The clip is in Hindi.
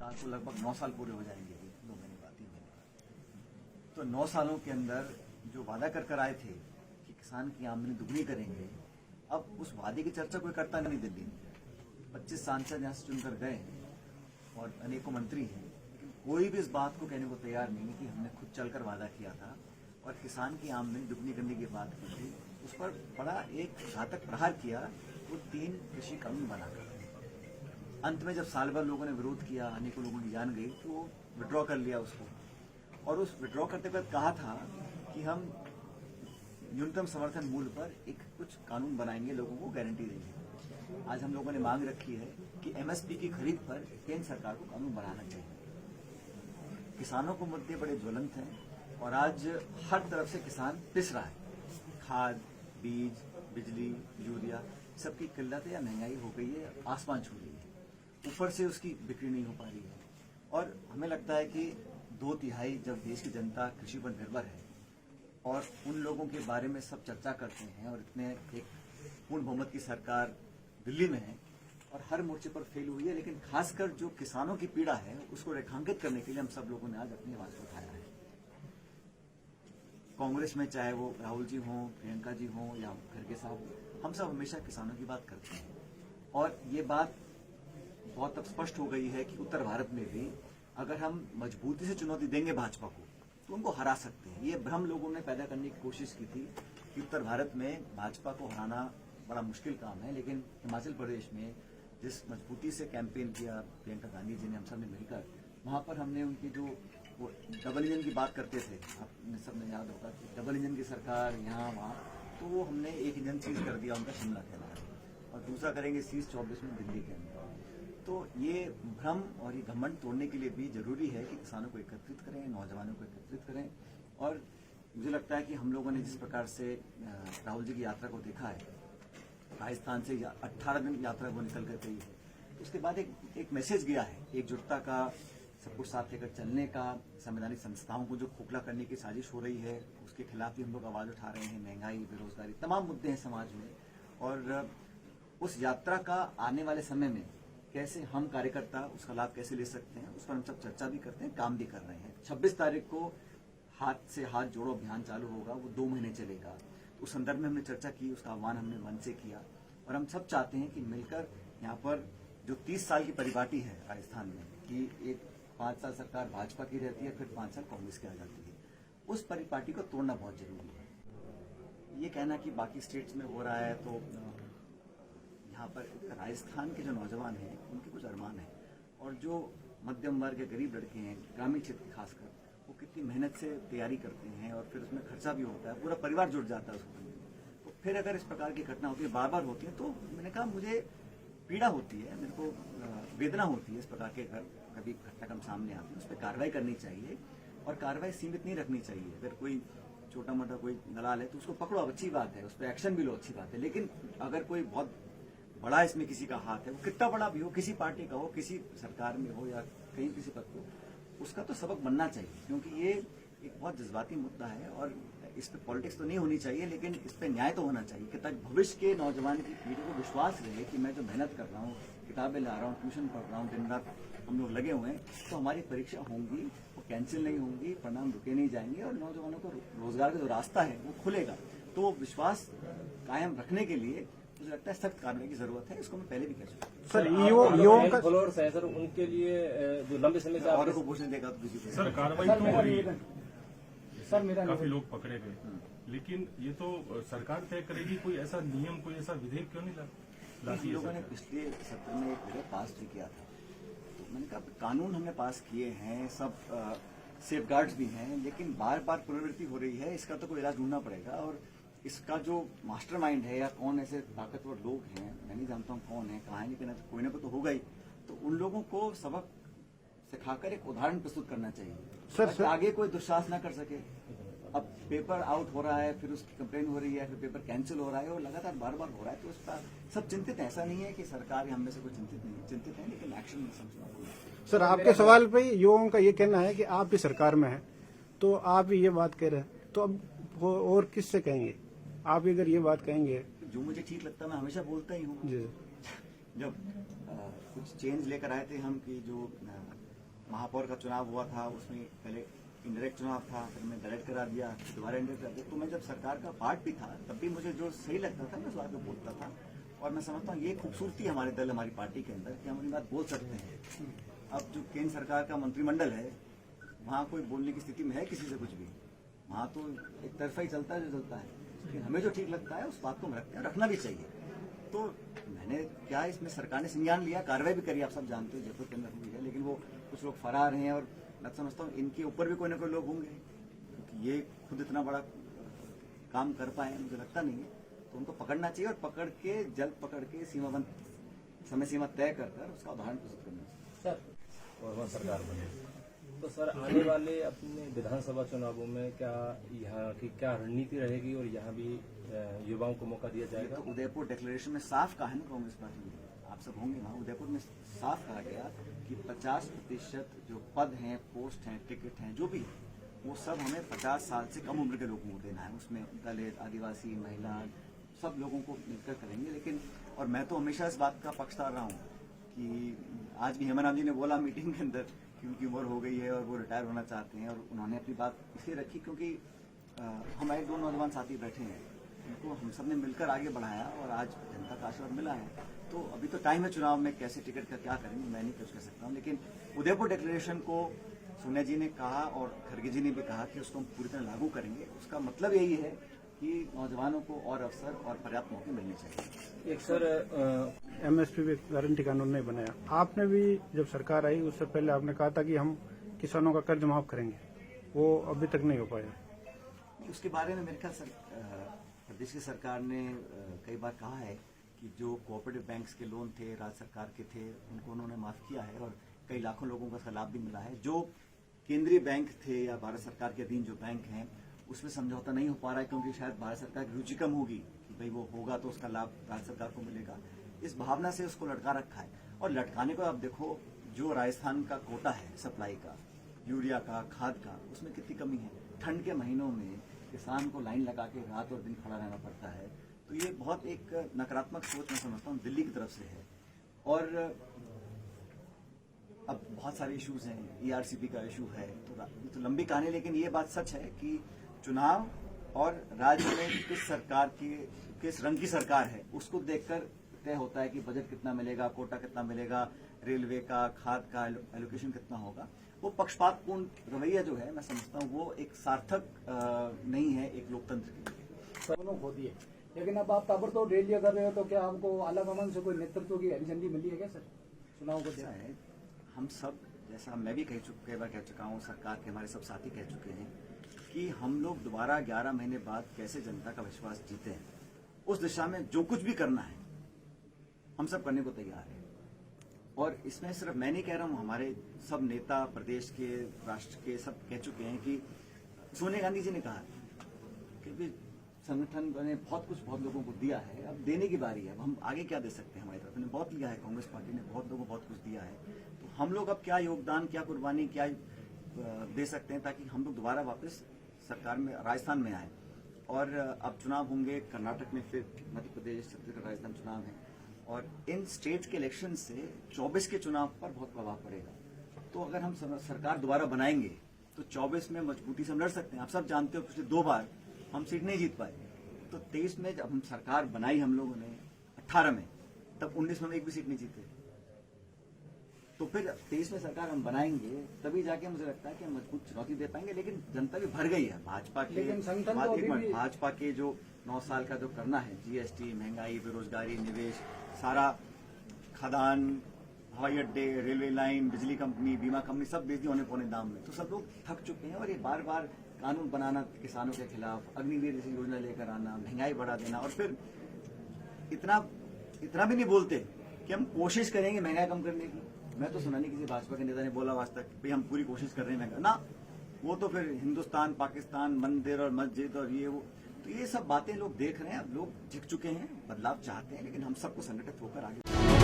साल को लगभग 9 साल पूरे हो जाएंगे, 2 महीने बाद 3 महीने बाद। तो 9 सालों के अंदर जो वादा कर आए थे कि किसान की आमदनी दुगनी करेंगे, अब उस वादे की चर्चा कोई करता नहीं दिल्ली में। 25 सांसद यहाँ से चुनकर गए और अनेकों मंत्री हैं, लेकिन कोई भी इस बात को कहने को तैयार नहीं है कि हमने खुद चलकर वादा किया था और किसान की आमदनी दुगनी करने की बात की थी। उस पर बड़ा एक घातक प्रहार किया, वो 3 कृषि कानून बनाकर। अंत में जब साल भर लोगों ने विरोध किया, अनेकों लोगों की जान गई, तो वो विड्रॉ कर लिया उसको। और उस विड्रॉ करते वक्त कहा था कि हम न्यूनतम समर्थन मूल्य पर एक कुछ कानून बनाएंगे, लोगों को गारंटी देंगे। आज हम लोगों ने मांग रखी है कि एमएसपी की खरीद पर केंद्र सरकार को कानून बनाना चाहिए। किसानों को मुद्दे बड़े ज्वलंत हैं और आज हर तरफ से किसान पिस रहा है। खाद, बीज, बिजली, यूरिया सबकी किल्लत है या महंगाई हो गई है, आसमान छू रही है। ऊपर से उसकी बिक्री नहीं हो पा रही है और हमें लगता है कि 2/3 जब देश की जनता कृषि पर निर्भर है और उन लोगों के बारे में सब चर्चा करते हैं और इतने एक पूर्ण बहुमत की सरकार दिल्ली में है और हर मोर्चे पर फेल हुई है, लेकिन खासकर जो किसानों की पीड़ा है उसको रेखांकित करने के लिए हम सब लोगों ने आज अपनी आवाज उठाया है। कांग्रेस में चाहे वो राहुल जी हों, प्रियंका जी हों या खड़गे साहब, हम सब हमेशा किसानों की बात करते हैं और ये बात बहुत अब स्पष्ट हो गई है कि उत्तर भारत में भी अगर हम मजबूती से चुनौती देंगे भाजपा को तो उनको हरा सकते हैं। ये भ्रम लोगों ने पैदा करने की कोशिश की थी कि उत्तर भारत में भाजपा को हराना बड़ा मुश्किल काम है, लेकिन हिमाचल प्रदेश में जिस मजबूती से कैंपेन किया प्रियंका गांधी जी ने, हम सब ने मिलकर, वहां पर हमने उनकी जो वो डबल इंजन की बात करते थे, आपने सबने याद होगा कि डबल इंजन की सरकार यहाँ वहाँ, तो वो हमने एक इंजन सीज कर दिया उनका शिमला के अंदर और दूसरा करेंगे सीज 24 में दिल्ली के अंदर। तो ये भ्रम और ये घमंड तोड़ने के लिए भी जरूरी है कि किसानों को एकत्रित करें, नौजवानों को एकत्रित करें। और मुझे लगता है कि हम लोगों ने जिस प्रकार से राहुल जी की यात्रा को देखा है, राजस्थान से 18 दिन यात्रा वो निकल कर गई है, उसके बाद एक मैसेज गया है एकजुटता का, सबको साथ लेकर चलने का, संवैधानिक संस्थाओं को जो खोखला करने की साजिश हो रही है उसके खिलाफ भी हम लोग आवाज उठा रहे हैं। महंगाई, बेरोजगारी, तमाम मुद्दे हैं समाज में और उस यात्रा का आने वाले समय में कैसे हम कार्यकर्ता उसका लाभ कैसे ले सकते हैं, उस पर हम सब चर्चा भी करते हैं, काम भी कर रहे हैं। 26 तारीख को हाथ से हाथ जोड़ो अभियान चालू होगा, वो 2 महीने चलेगा। उस संदर्भ में हमने चर्चा की, उसका आह्वान हमने मन से किया और हम सब चाहते हैं कि मिलकर यहाँ पर जो 30 साल की परिपाटी है राजस्थान में कि एक 5 साल सरकार भाजपा की रहती है, फिर 5 साल कांग्रेस की आ जाती है, उस परिपाटी को तोड़ना बहुत जरूरी है। ये कहना कि बाकी स्टेट्स में हो रहा है, तो यहाँ पर राजस्थान के जो नौजवान हैं उनके कुछ अरमान हैं और जो मध्यम वर्ग के गरीब लड़के हैं, ग्रामीण क्षेत्र खासकर, वो कितनी मेहनत से तैयारी करते हैं और फिर उसमें खर्चा भी होता है, पूरा परिवार जुड़ जाता है उसमें। तो फिर अगर इस प्रकार की घटना होती है, बार बार होती है, तो मैंने कहा मुझे पीड़ा होती है, मेरे को वेदना होती है इस प्रकार के कभी घटनाक्रम सामने आते हैं, उस पर कार्रवाई करनी चाहिए और कार्रवाई सीमित नहीं रखनी चाहिए। अगर कोई छोटा मोटा कोई दलाल है तो उसको पकड़ो, अच्छी बात है, उस पर एक्शन भी लो, अच्छी बात है, लेकिन अगर कोई बहुत बड़ा इसमें किसी का हाथ है, वो कितना बड़ा भी हो, किसी पार्टी का हो, किसी सरकार में हो या कहीं किसी पद को, उसका तो सबक बनना चाहिए, क्योंकि ये एक बहुत जज्बाती मुद्दा है और इस पे पॉलिटिक्स तो नहीं होनी चाहिए, लेकिन इस पे न्याय तो होना चाहिए कि ताकि भविष्य के नौजवान की पीढ़ी को विश्वास रहे कि मैं जो मेहनत कर रहा हूँ, किताबें ला रहा हूँ, ट्यूशन पढ़ रहा हूँ, दिन रात हम लोग लगे हुए हैं, तो हमारी परीक्षा होंगी, वो कैंसिल नहीं होंगी, परिणाम रुके नहीं जाएंगे और नौजवानों को रोजगार का जो रास्ता है वो खुलेगा। तो विश्वास कायम रखने के लिए मुझे लगता है सख्त कार्रवाई की जरूरत है, इसको मैं पहले भी कह चुका हूं। सर युवाओं का फॉलोअर्स है सर, उनके लिए जो लंबे समय से औरों को पूछने देगा तो किसी को। सर कार्रवाई तो हो रही है, सर मेरा काफी लोग पकड़े गए, लेकिन ये तो सरकार तय करेगी, कोई ऐसा नियम, कोई ऐसा विधेयक क्यों नहीं लाती है? लोगों ने पिछले सत्र में एक विधेयक पास भी किया था, तो मैंने कहा कानून हमने पास किए हैं, सब सेफगार्ड्स भी हैं, लेकिन बार बार पुनरावृत्ति हो रही है, इसका तो कोई इलाज ढूंढना पड़ेगा। और इसका जो मास्टरमाइंड है या कौन ऐसे ताकतवर लोग हैं, मैं नहीं जानता हूँ कौन है, कहाँ है, लेकिन कोई ना कोई तो होगा ही, तो उन लोगों को सबक सिखाकर एक उदाहरण प्रस्तुत करना चाहिए सर, आगे कोई दुस्साहस ना कर सके। अब पेपर आउट हो रहा है, फिर उसकी कंप्लेन हो रही है, फिर पेपर कैंसिल हो रहा है और लगातार बार बार हो रहा है, तो उसका सब चिंतित है। ऐसा नहीं है कि सरकार हम में से कोई चिंतित नहीं, चिंतित है, लेकिन एक्शन में समझना। सर आपके सवाल पे युवाओं का ये कहना है कि आप भी सरकार में हैं, तो आप भी ये बात कह रहे हैं, तो अब और किससे कहेंगे? आप अगर ये बात कहेंगे, जो मुझे ठीक लगता है मैं हमेशा बोलता ही हूँ। जब कुछ चेंज लेकर आए थे हम कि जो महापौर का चुनाव हुआ था, उसमें पहले इंडायरेक्ट चुनाव था, फिर मैं डायरेक्ट करा दिया, फिर दोबारा इंडायरेक्ट करा दिया। तो मैं जब सरकार का पार्ट भी था तब भी मुझे जो सही लगता था मैं उस बात को बोलता था। और मैं समझता हूँ ये खूबसूरती है हमारे दल, हमारी पार्टी के अंदर कि हम अपनी बात बोल सकते हैं। अब जो केंद्र सरकार का मंत्रिमंडल है वहाँ कोई बोलने की स्थिति में है किसी से कुछ भी, वहाँ तो एक तरफा ही चलता है जो चलता है। लेकिन हमें जो ठीक लगता है उस बात को हम रखते हैं, रखना भी चाहिए। तो मैंने क्या इसमें सरकार ने संज्ञान लिया, कार्रवाई भी करी, आप सब जानते हो जयपुर के अंदर हुई है। लेकिन वो कुछ लोग फरार हैं और मैं समझता हूँ इनके ऊपर भी कोई ना कोई लोग होंगे, क्योंकि ये खुद इतना बड़ा काम कर पाए मुझे लगता नहीं है। तो उनको पकड़ना चाहिए और पकड़ के जल्द पकड़ के सीमाबंद समय सीमा तय कर उसका उदाहरण प्रस्तुत करना चाहिए। सर और वहाँ सरकार बने तो सर आने वाले अपने विधानसभा चुनावों में क्या यहाँ की क्या रणनीति रहेगी और यहाँ भी युवाओं को मौका दिया जाएगा? तो उदयपुर डिक्लेरेशन में साफ कहा है ना कांग्रेस पार्टी ने, आप सब होंगे वहाँ, उदयपुर में साफ कहा गया कि 50% जो पद हैं, पोस्ट हैं, टिकट हैं, जो भी वो सब हमें 50 साल से कम उम्र के लोगों को देना है। उसमें दलित, आदिवासी, महिला, सब लोगों को मिलकर करेंगे। लेकिन और मैं तो हमेशा इस बात का पक्षधर रहा हूँ कि आज भी हेमंत जी ने बोला मीटिंग के अंदर कि उनकी उम्र हो गई है और वो रिटायर होना चाहते हैं, और उन्होंने अपनी बात इसलिए रखी क्योंकि हमारे 2 नौजवान साथी बैठे हैं, उनको हम सब ने मिलकर आगे बढ़ाया और आज जनता का आशीर्वाद मिला है। तो अभी तो टाइम है चुनाव में, कैसे टिकट का क्या करेंगे मैं नहीं कुछ कह सकता हूँ। लेकिन उदयपुर डिक्लेरेशन को सोनिया जी ने कहा और खड़गे जी ने भी कहा कि उसको हम पूरी तरह लागू करेंगे। उसका मतलब यही है कि नौजवानों को और अवसर और पर्याप्त मौके मिलने चाहिए। एक सर एमएसपी पे गारंटी कानून नहीं बनाया। आपने भी जब सरकार आई उससे पहले आपने कहा था कि हम किसानों का कर्ज माफ करेंगे, वो अभी तक नहीं हो पाया। उसके बारे में मेरे ख्याल प्रदेश की सरकार ने कई बार कहा है कि जो कोऑपरेटिव बैंक्स के लोन थे, राज्य सरकार के थे, उनको उन्होंने माफ किया है और कई लाखों लोगों को इसका लाभ भी मिला है। जो केंद्रीय बैंक थे या भारत सरकार के अधीन जो बैंक हैं उसमें समझौता नहीं हो पा रहा है क्योंकि शायद भारत सरकार की रुचि कम होगी कि भाई वो होगा तो उसका लाभ राज्य सरकार को मिलेगा। इस भावना से उसको लटका रखा है। और लटकाने को आप देखो, जो राजस्थान का कोटा है सप्लाई का, यूरिया का, खाद का, उसमें कितनी कमी है। ठंड के महीनों में किसान को लाइन लगा के रात और दिन खड़ा रहना पड़ता है। तो ये बहुत एक नकारात्मक सोच मैं समझता हूँ दिल्ली की तरफ से है। और अब बहुत सारे इश्यूज हैं, ईआरसीपी का इशू है, तो लंबी कहानी। लेकिन ये बात सच है कि चुनाव और राज्य में किस रंग की सरकार है उसको देखकर तय होता है कि बजट कितना मिलेगा, कोटा कितना मिलेगा, रेलवे का, खाद का एलोकेशन कितना होगा। वो पक्षपातपूर्ण रवैया जो है मैं समझता हूँ वो एक सार्थक नहीं है एक लोकतंत्र के लिए। दोनों खो दिए, लेकिन अब आप ताबड़तोड़ रैलियां कर रहे हो तो क्या आपको आला कमान से कोई नेतृत्व की हरी झंडी मिली है क्या सर चुनाव को? ऐसा है, हम सब, जैसा मैं भी कई बार कह चुका हूँ, सरकार के हमारे सब साथी कह चुके हैं कि हम लोग दोबारा 11 महीने बाद कैसे जनता का विश्वास जीते हैं, उस दिशा में जो कुछ भी करना है हम सब करने को तैयार हैं। और इसमें सिर्फ मैं नहीं कह रहा हूँ, हमारे सब नेता प्रदेश के, राष्ट्र के सब कह चुके हैं कि सोनिया गांधी जी ने कहा कि संगठन ने बहुत लोगों को दिया है, अब देने की बारी है। अब हम आगे क्या दे सकते हैं? हमारी तरफ ने बहुत लिया है, कांग्रेस पार्टी ने बहुत लोगों को बहुत कुछ दिया है, तो हम लोग अब क्या योगदान, क्या कुर्बानी, क्या दे सकते हैं ताकि हम लोग दोबारा वापस सरकार में, राजस्थान में आए। और अब चुनाव होंगे कर्नाटक में, फिर मध्य प्रदेश, छत्तीसगढ़, राजस्थान चुनाव है, और इन स्टेट के इलेक्शन से 24 के चुनाव पर बहुत प्रभाव पड़ेगा। तो अगर हम सरकार दोबारा बनाएंगे तो 24 में मजबूती से हम लड़ सकते हैं। आप सब जानते हो पिछले 2 बार हम सीट नहीं जीत पाए, तो 23 में जब हम सरकार बनाई हम लोगों ने 18 में, तब 19 में हम एक भी सीट नहीं जीते। तो फिर 23 में सरकार हम बनाएंगे तभी जाके मुझे लगता है कि हम मजबूत चुनौती दे पाएंगे। लेकिन जनता भी भर गई है भाजपा के, लेकिन संगठन तो अभी भी भाजपा के जो 9 साल का जो करना है, जीएसटी, महंगाई, बेरोजगारी, निवेश, सारा खदान, हवाई अड्डे, रेलवे लाइन, बिजली कंपनी, बीमा कंपनी सब बेच दी होने पौने दाम में। तो सब लोग थक चुके हैं और ये बार बार कानून बनाना किसानों के खिलाफ, अग्निवीर जैसी योजना लेकर आना, महंगाई बढ़ा देना, और फिर इतना भी नहीं बोलते कि हम कोशिश करेंगे महंगाई कम करने की। मैं तो सुना नहीं किसी भाजपा के नेता ने बोला आज तक भाई हम पूरी कोशिश कर रहे हैं महंगाई ना। वो तो फिर हिंदुस्तान, पाकिस्तान, मंदिर और मस्जिद और ये वो, तो ये सब बातें लोग देख रहे हैं। अब लोग झिक चुके हैं, बदलाव चाहते हैं, लेकिन हम सबको संगठित होकर आगे